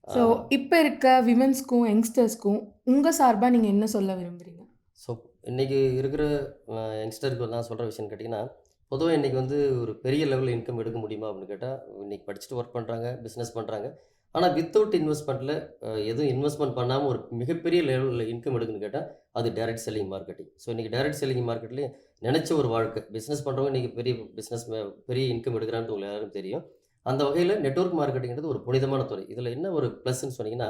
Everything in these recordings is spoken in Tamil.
ஸோ, இப்ப இருக்க விமென்ஸ்க்கும், யங்ஸ்டர்ஸ்க்கும் உங்க சார்பா நீங்க என்ன சொல்ல விரும்புறீங்க? ஸோ, இன்னைக்கு இருக்கிற யங்ஸ்டருக்கு நான் சொல்ற விஷயம்னு கேட்டீங்கன்னா, பொதுவா இன்னைக்கு வந்து ஒரு பெரிய லெவல்ல இன்கம் எடுக்க முடியுமா அப்படின்னு கேட்டா, இன்னைக்கு படிச்சுட்டு ஒர்க் பண்றாங்க, பிசினஸ் பண்றாங்க. ஆனா வித்தவுட் இன்வெஸ்ட்மென்ட்ல எதுவும் இன்வெஸ்ட்மென்ட் பண்ணாம ஒரு மிகப்பெரிய லெவல்ல இன்கம் எடுக்குன்னு கேட்டா, அது டைரக்ட் செல்லிங் மார்க்கெட்டிங். ஸோ, இன்னைக்கு டைரக்ட் செல்லிங் மார்க்கெட்லயே நெனச்ச ஒரு வாழ்க்கை. பிசினஸ் பண்றவங்க இன்னைக்கு பெரிய பிசினஸ் பெரிய இன்கம் எடுக்குறான்ட்டு உங்களுக்கு எல்லாருக்கும் தெரியும். அந்த வகையில நெட்வொர்க் மார்க்கெட்டிங்கிறது ஒரு புனிதமான துறை. இதுல என்ன ஒரு பிளஸ்ன்னு சொன்னீங்கன்னா,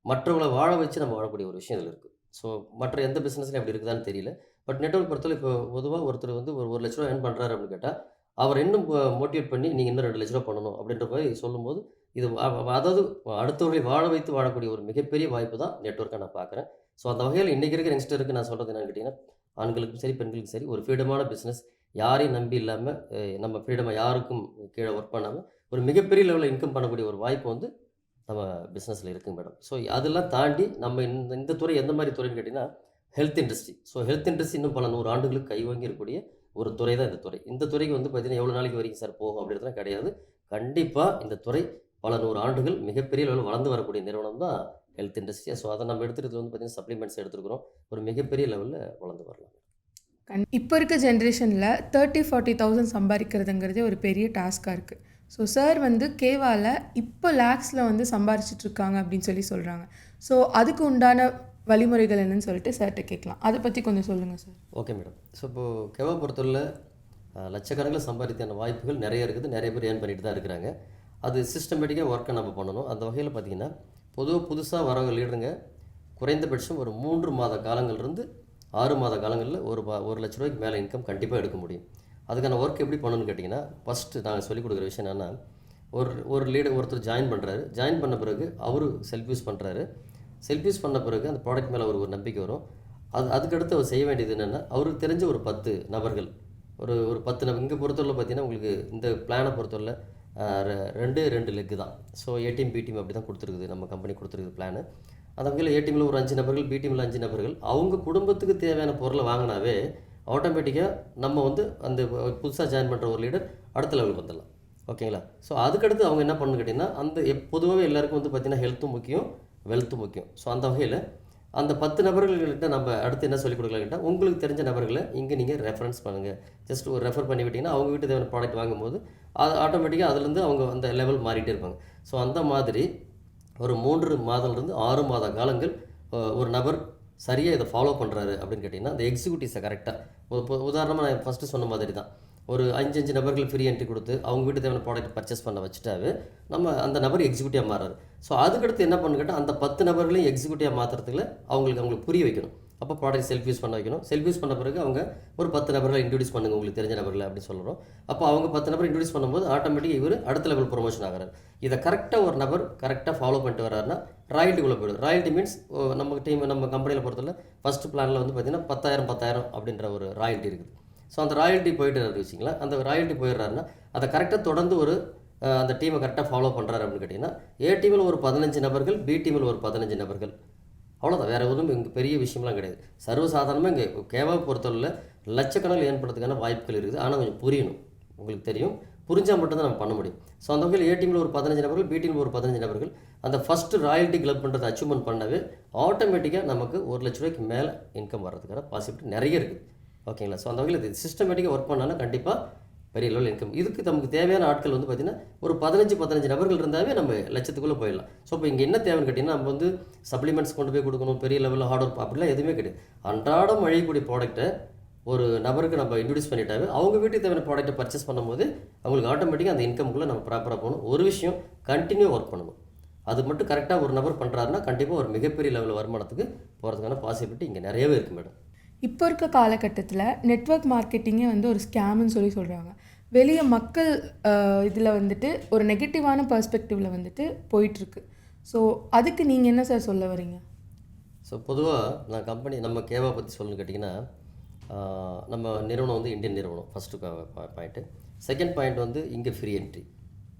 மற்றவங்கள வாழ வச்சு நம்ம வாழக்கூடிய ஒரு விஷயம் இதுல இருக்கு. ஸோ, மற்ற எந்த பிசினஸ்லயும் அப்படி இருக்குதான்னு தெரியல. பட் நெட்வொர்க் பொறுத்தவரை இப்போ பொதுவா ஒருத்தர் வந்து ஒரு ரூ. 1,00,000 ஏர்ன் பண்றாரு அப்படின்னு கேட்டா, அவர இன்னும் மோட்டிவேட் பண்ணி நீங்க இன்னும் ரூ. 2,00,000 பண்ணணும் அப்படின்ற மாரி சொல்லும்போது, இது அதாவது அடுத்தவர்களை வாழ வைத்து வாழக்கூடிய ஒரு மிகப்பெரிய வாய்ப்பு தான் நெட்வொர்க்கா நான் பார்க்குறேன். ஸோ, அந்த வகையில இன்னைக்கு இருக்கிற யங்ஸ்டருக்கு நான் சொல்றது என்னன்னு கேட்டீங்கன்னா, ஆண்களுக்கும் சரி, பெண்களுக்கும் சரி ஒரு ஃப்ரீடமான பிசினஸ் யாரையும் நம்பி இல்லாம நம்ம ஃப்ரீடமா யாருக்கும் கீழ ஒர்க் பண்ணாம, ஒரு மிகப்பெரிய லெவல்ல இன்கம் பண்ணக்கூடிய ஒரு வாய்ப்பு வந்து நம்ம பிசினஸ்ல இருக்குங்க மேடம். ஸோ, அதெல்லாம் தாண்டி நம்ம இந்த இந்த துறை எந்த மாரி துறைன்னு கேட்டீங்கன்னா, health industry. So, health industry இன்னும் பல 100 ஆண்டுகளுக்கு கைவாங்கி இருக்கக்கூடிய ஒரு துறை தான் இந்த துறை. இந்த துறைக்கு வந்து பார்த்தீங்கன்னா, எவ்வளோ நாளைக்கு வரைக்கும் சார் போகும் அப்படின்றதுலாம் கிடையாது. கண்டிப்பா இந்த துறை பல 100 ஆண்டுகள் மிகப்பெரிய அளவுல வளர்ந்து வரக்கூடிய நிறுவனம் தான் ஹெல்த் இண்டஸ்ட்ரி. ஸோ, அத நம்ம எடுத்துக்கிறது வந்து பார்த்தீங்கன்னா, சப்ளிமெண்ட்ஸ் எடுத்துருக்கிறோம். ஒரு மிகப்பெரிய லெவல்ல வளர்ந்து வரலாம். இப்ப இருக்க ஜெனரேஷன்ல 30, 40,000 சம்பாரிக்கிறதுங்கிறதே ஒரு பெரிய டாஸ்க்கா இருக்கு. ஸோ, சார் வந்து கேவால இப்ப லேக்ஸ்ல வந்து சம்பாரிச்சுட்டு இருக்காங்க அப்படின்னு சொல்றாங்க. ஸோ, அதுக்கு உண்டான வழிமுறைகள் என்னன்னு சொல்லிட்டு சார்ட்ட கேட்கலாம். அத பத்தி கொஞ்சம் சொல்லுங்க சார். Okay madam. ஸோ, இப்போ கெவா பொறுத்தவரையில லட்சக்கணக்கில சம்பாதிக்கான வாய்ப்புகள் நெறைய இருக்குது. நெறைய பேர் ஏர்ன் பண்ணிட்டு தான் இருக்கிறாங்க. அது சிஸ்டமேட்டிக்கா ஒர்க்க நம்ம பண்ணணும். அந்த வகையில பார்த்தீங்கன்னா, பொதுவா புதுசா வரவங்க லீடருங்க குறைந்தபட்சம் ஒரு 3 மாத காலங்கள்லேருந்து 6 மாத காலங்கள்ல ரூ. 1,00,000 மேல இன்கம் கண்டிப்பா எடுக்க முடியும். அதுக்கான ஒர்க் எப்படி பண்ணணும்னு கேட்டிங்கன்னா, ஃபர்ஸ்ட்டு நாங்க சொல்லிக் குடுக்குற விஷயம் என்னன்னா, ஒரு ஒரு லீடர் ஒருத்தர் ஜாயின் பண்றாரு. ஜாயின் பண்ண பிறகு அவரு செல்ஃப் யூஸ் பண்றாரு. செல்ஃப் யூஸ் பண்ண பிறகு அந்த ப்ராடக்ட் மேல அவருக்கு ஒரு நம்பிக்கை வரும். அதுக்கடுத்து அவர் செய்ய வேண்டியது என்னன்னா, அவருக்கு தெரிஞ்ச ஒரு 10 நபர்கள், ஒரு ஒரு 10 நபர் இங்க பொறுத்தவரையில பார்த்தீங்கன்னா, உங்களுக்கு இந்த பிளான பொறுத்தவரையில அ ரெ 2 லெக் தான். So A team, B team அப்படி தான் குடுத்துருக்குது. நம்ம கம்பெனி குடுத்துருக்குது பிளானு. அந்த வகையில ஏ டீம்ல ஒரு 5 நபர்கள், பி டீம்ல 5 நபர்கள். அவங்க குடும்பத்துக்கு தேவையான பொருள வாங்குனாவே, ஆட்டோமேட்டிக்கா நம்ம வந்து அந்த புதுசா ஜாயின் பண்ற ஒரு லீடர் அடுத்த லெவலுக்கு வந்துடலாம். ஓகேங்களா? ஸோ அதுக்கடுத்து அவங்க என்ன பண்ணணும்னு கேட்டீங்கன்னா, அந்த பொதுவாவே எல்லாருக்கும் வந்து பார்த்தீங்கன்னா, ஹெல்த்தும் முக்கியம், வெல்த்தும் முக்கியம். ஸோ அந்த வகையில அந்த 10 நபர்கள்கிட்ட நம்ம அடுத்து என்ன சொல்லிக் கொடுக்கலாம்னு கேட்டா, உங்களுக்கு தெரிஞ்ச நபர்கள இங்க நீங்க ரெஃபரன்ஸ் பண்ணுங்க. ஜஸ்ட் ஒரு ரெஃபர் பண்ணி விட்டீங்கன்னா, அவங்க வீட்டுக்கு தேவையான ப்ராடக்ட் வாங்கும்போது, அது ஆட்டோமேட்டிக்கா அதுலேருந்து அவங்க அந்த லெவல் மாறிட்டே இருப்பாங்க. ஸோ அந்த மாதிரி ஒரு 3 மாதம்லேருந்து 6 மாத காலங்கள் ஒரு நபர் சரியா இத ஃபாலோ பண்றாரு அப்படின்னு கேட்டீங்கன்னா, அந்த எக்ஸிக்யூட்டிவ்ஸ கரெக்ட்டா உதாரணமா நான் ஃபர்ஸ்ட்டு சொன்ன மாதிரி தான். ஒரு 5 நபர்கள் ஃப்ரீ என்ட்ரி குடுத்து, அவங்க வீட்டுக்கு தேவையான ப்ராடக்ட் பர்ச்சேஸ் பண்ண வச்சுட்டாவே, நம்ம அந்த நபர் எக்ஸிக்யூட்டிவா மாறுறாரு. ஸோ அதுக்கடுத்து என்ன பண்ணணும்னு கேட்டா, அந்த 10 நபர்களையும் எக்ஸிக்யூட்டிவா மாத்துறதுக்குள்ள அவங்களுக்கு புரிய வைக்கணும். அப்போ ப்ராடக்ட் செல்ஃப் யூஸ் பண்ண வைக்கணும். செல்ஃப் யூஸ் பண்ண பிறகு அவங்க ஒரு 10 நபர்கள இன்ட்ரோடியூஸ் பண்ணுங்க உங்களுக்கு தெரிஞ்ச நபர்கள அப்படின்னு சொல்றோம். அப்போ அவங்க 10 நபர் இன்ட்ரோடியூஸ் பண்ணும்போது ஆட்டோமேட்டிக்கா இவரு அடுத்த லெவல் புரமோஷன் ஆகுறாரு. இத கரெக்ட்டா ஒரு நபர் கரெக்ட்டா ஃபாலோ பண்ணிட்டு வர்றாருன்னா, ராயல்டிக்குள்ள போயிடும். ராயல்டி மீன்ஸ் நம்ம டீம் நம்ம கம்பெனியில பொறுத்தவரை ஃபர்ஸ்ட் பிளான்ல வந்து பார்த்தீங்கன்னா 10,000 10,000 அப்படின்ற ஒரு ராயல்டி இருக்குது. ஸோ அந்த ராயல்டி போயிட்டுறாரு வச்சுங்களேன். அந்த ராயல்டி போயிடுறாருன்னா, அதை கரெக்ட்டா தொடர்ந்து ஒரு அந்த டீமை கரெக்ட்டா ஃபாலோ பண்றாரு அப்படின்னு கேட்டீங்கன்னா, ஏ டீம்ல ஒரு 15 நபர்கள், பி டீம்ல ஒரு 15 நபர்கள். அவ்வளோதான். வேற எதுவும் இங்க பெரிய விஷயம்லாம் கிடையாது. சர்வசாதாரணமா இங்க கேவாவ பொறுத்தவரையில லட்சக்கணக்கில் ஏர்ன் பண்றதுக்கான வாய்ப்புகள் இருக்குது. ஆனா கொஞ்சம் புரியணும். உங்களுக்கு தெரியும். புரிஞ்சா மட்டும் தான் நம்ம பண்ண முடியும். ஸோ அந்த வகையில ஏ டீம்ல ஒரு 15 நபர்கள், பி டீம்ல ஒரு 15 நபர்கள். அந்த ஃபர்ஸ்ட் ராயல்டி கிளப் பண்றத அச்சீவ்மென்ட் பண்ணவே, ஆட்டோமேட்டிக்கா நமக்கு ரூ. 1,00,000 மேல இன்கம் வர்றதுக்கான பாசிபிலிட்டி நெறைய இருக்குது. ஓகேங்களா? ஸோ அந்த வகையில இது சிஸ்டமேட்டிக்கா ஒர்க் பண்ணான்னா கண்டிப்பா பெரிய லெவல் இன்கம். இதுக்கு நமக்கு தேவையான ஆட்கள் வந்து பார்த்தீங்கன்னா, ஒரு 15 நபர்கள் இருந்தாவே நம்ம லட்சத்துக்குள்ள போயிடலாம். ஸோ இப்போ இங்க என்ன தேவைன்னு கேட்டீங்கன்னா, நம்ம வந்து சப்ளிமெண்ட்ஸ் கொண்டு போய் குடுக்கணும், பெரிய லெவல்ல ஹார்ட் ஒர்க் அப்படிலாம் எதுவுமே கிடையாது. அன்றாடம் அழியக்கூடிய ப்ராடக்ட்ட ஒரு நபருக்கு நம்ம இன்ட்ரோடியூஸ் பண்ணிட்டாவே, அவங்க வீட்டுக்கு தேவையான ப்ராடக்ட்ட பர்ச்சேஸ் பண்ணும்போது, அவங்களுக்கு ஆட்டோமேட்டிக்கா அந்த இன்கம்குள்ள நம்ம ப்ராப்பரா போணும். ஒரு விஷயம் கன்டினியூ ஒர்க் பண்ணணும். அது மட்டும் கரெக்ட்டா ஒரு நபர் பண்றாருன்னா, கண்டிப்பா ஒரு மிகப்பெரிய லெவல்ல வருமானத்துக்கு போறதுக்கான பாசிபிலிட்டி இங்க நெறையவே இருக்கு மேடம். இப்போ இருக்க காலகட்டத்தில நெட்வொர்க் மார்க்கெட்டிங்கே வந்து ஒரு ஸ்கேம்ன்னு சொல்றாங்க. வெளிய மக்கள் இதில வந்துட்டு ஒரு நெகட்டிவான பெர்ஸ்பெக்டிவ்ல வந்துட்டு போயிட்டுருக்கு. ஸோ, அதுக்கு நீங்க என்ன சார் சொல்ல வரீங்க? ஸோ பொதுவா நான் நம்ம கேவா பத்தி சொல்லணும்னு கேட்டிங்கன்னா, ஆ நம்ம நிறுவனம் வந்து இந்தியன் நிறுவனம். First point. செகண்ட் பாயிண்ட் வந்து இங்க ஃப்ரீ என்ட்ரி.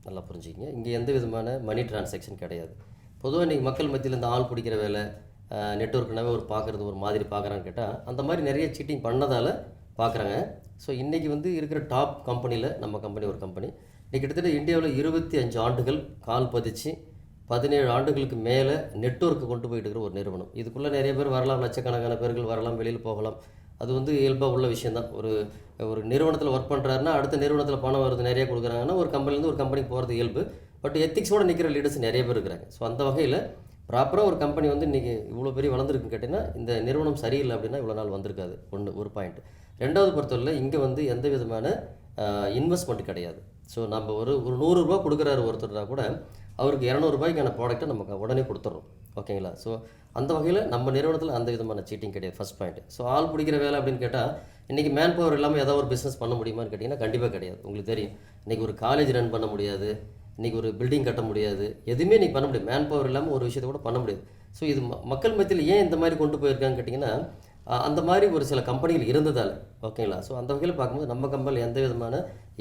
நல்லா புரிஞ்சுக்கங்க. இங்க எந்த விதமான மனி டிரான்சாக்ஷன் கிடையாது. பொதுவா இன்னைக்கு மக்கள் மத்தியில இந்த ஆள் பிடிக்கிற வேலை, நெட்வொர்க்னாவே ஒரு பார்க்குறது ஒரு மாதிரி பார்க்குறான்னு கேட்டா, அந்த மாரி நெறைய சீட்டிங் பண்ணதால பார்க்குறாங்க. ஸோ இன்னைக்கு வந்து இருக்கிற டாப் கம்பெனில நம்ம கம்பெனி ஒரு கம்பெனி. இன்னைக்கு கிட்டத்தட்ட இந்தியாவுல 25 ஆண்டுகள் கால் பதிச்சு 17 ஆண்டுகளுக்கு மேலே நெட்வொர்க்கு கொண்டு போயிட்டு இருக்கிற ஒரு நிறுவனம். இதுக்குள்ளே நிறைய பேர் வரலாம், லட்சக்கணக்கான பேர்கள் வரலாம், வெளியில் போகலாம். அது வந்து இயல்பாக உள்ள விஷயந்தான். ஒரு ஒரு நிறுவனத்தில் ஒர்க் பண்ணுறாருன்னா அடுத்த நிறுவனத்தில் பணம் வருது நிறைய கொடுக்குறாங்கன்னா ஒரு கம்பெனிலேருந்து ஒரு கம்பெனிக்கு போகிறது இயல்பு. பட் எத்திக்ஸோடு நிற்கிற லீடர்ஸ் நிறைய பேர் இருக்கிறாங்க. ஸோ அந்த வகையில் ப்ராப்பராக ஒரு கம்பெனி வந்து இன்றைக்கி இவ்வளோ பெரிய வளர்ந்துருக்குன்னு கேட்டிங்கன்னா இந்த நிறுவனம் சரியில்லை அப்படின்னா இவ்வளோ நாள் வந்திருக்காது. ஒரு பாயிண்ட். ரெண்டாவது பொறுத்தவரையில் இங்கே வந்து எந்த விதமான இன்வெஸ்ட்மெண்ட் கிடையாது. ஸோ நம்ம ஒரு ஒரு ₹100 கொடுக்குறாரு ஒருத்தர்னா கூட அவருக்கு ₹200க்கான ப்ராடக்ட்டை நமக்கு உடனே கொடுத்துட்றோம். ஓகேங்களா? ஸோ அந்த வகையில் நம்ம நிறுவனத்தில் அந்த விதமான சீட்டிங் கிடையாது. First point. ஸோ ஆள் பிடிக்கிற வேலை அப்படின்னு கேட்டால் இன்றைக்கி மேன் பவர் இல்லாமல் ஏதாவது ஒரு பிஸ்னஸ் பண்ண முடியுமான்னு கேட்டிங்கன்னா கண்டிப்பாக கிடையாது. உங்களுக்கு தெரியும், இன்றைக்கி ஒரு காலேஜ் ரன் பண்ண முடியாது, இன்றைக்கி ஒரு பில்டிங் கட்ட முடியாது, எதுவுமே இன்றைக்கி பண்ண முடியாது. மேன் பவர் இல்லாமல் ஒரு விஷயத்தை கூட பண்ண முடியாது. ஸோ இது மக்கள் மத்தியில் ஏன் இந்த மாதிரி கொண்டு போயிருக்கான்னு கேட்டிங்கன்னா அந்த மாதிரி ஒரு சில கம்பெனிகள் இருந்ததால். ஓகேங்களா? ஸோ அந்த வகையில் பார்க்கும்போது நம்ம கம்பெனியில் எந்த விதமான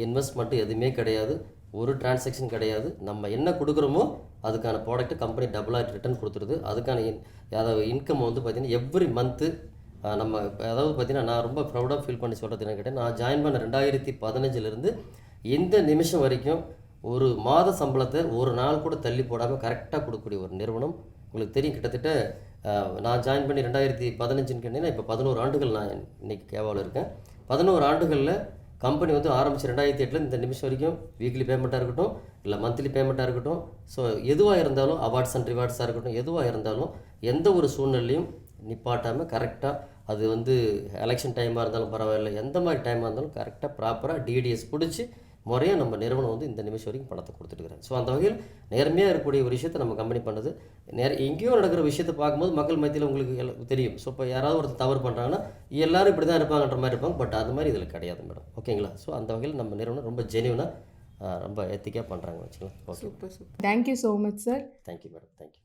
இன்வெஸ்ட்மெண்ட்டு எதுவுமே கிடையாது, ஒரு டிரான்சாக்ஷன் கிடையாது. நம்ம என்ன கொடுக்குறோமோ அதுக்கான ப்ராடக்ட்டு கம்பெனி டபுளாக ரிட்டர்ன் கொடுத்துருது. அதுக்கான அதாவது இன்கம் வந்து பார்த்திங்கன்னா எவ்ரி மந்த்து நம்ம அதாவது பார்த்திங்கன்னா நான் ரொம்ப ப்ரௌடாக ஃபீல் பண்ணி சொல்கிறது என்ன கேட்டால், நான் ஜாயின் பண்ண 2015 இந்த நிமிஷம் வரைக்கும் ஒரு மாத சம்பளத்தை ஒரு நாள் கூட தள்ளி போடாமல் கரெக்டாக கொடுக்கக்கூடிய ஒரு நிறுவனம். உங்களுக்கு தெரியும், கிட்டத்தட்ட நான் ஜாயின் பண்ணி 2015 கேட்டிங்கன்னா இப்போ 11 ஆண்டுகள் நான் இன்றைக்கி கேவாவில் இருக்கேன். 11 ஆண்டுகளில் கம்பெனி வந்து ஆரம்பித்து 2008 இந்த நிமிஷம் வரைக்கும் வீக்லி பேமெண்ட்டாக இருக்கட்டும், இல்லை மந்த்லி பேமெண்ட்டாக இருக்கட்டும், ஸோ எதுவாக இருந்தாலும் அவார்ட்ஸ் அண்ட் ரிவார்ட்ஸாக இருக்கட்டும், எதுவாக இருந்தாலும் எந்த ஒரு சூழ்நிலையும் நிப்பாட்டாமல் கரெக்டாக அது வந்து எலெக்ஷன் டைமாக இருந்தாலும் பரவாயில்லை, எந்த மாதிரி டைமாக இருந்தாலும் கரெக்டாக ப்ராப்பராக டிடிஎஸ் பிடிச்சி முறையாக நம்ம நிறுவனம் வந்து இந்த நிமிஷம் வரைக்கும் பணத்தை கொடுத்துட்டுருக்குறாங்க. ஸோ அந்த வகையில் நேர்மையாக இருக்கக்கூடிய ஒரு விஷயத்தை நம்ம கம்பெனி பண்ணுறது. எங்கேயோ நடக்கிற விஷயத்தை பார்க்கும்போது மக்கள் மத்தியில் உங்களுக்கு தெரியும். ஸோ இப்போ யாராவது ஒருத்தர் தவறு பண்ணுறாங்கன்னா எல்லோரும் இப்படி தான் இருப்பாங்கன்ற மாதிரி இருப்பாங்க. பட் அது மாதிரி இதில் கிடையாது மேடம். ஓகேங்களா? ஸோ அந்த வகையில் நம்ம நிறுவனம் ரொம்ப ஜெனியூனாக ரொம்ப எத்திக்காக பண்ணுறாங்க வச்சுக்கலாம். Okay, super. Thank you so much sir. Thank you madam. Thank you.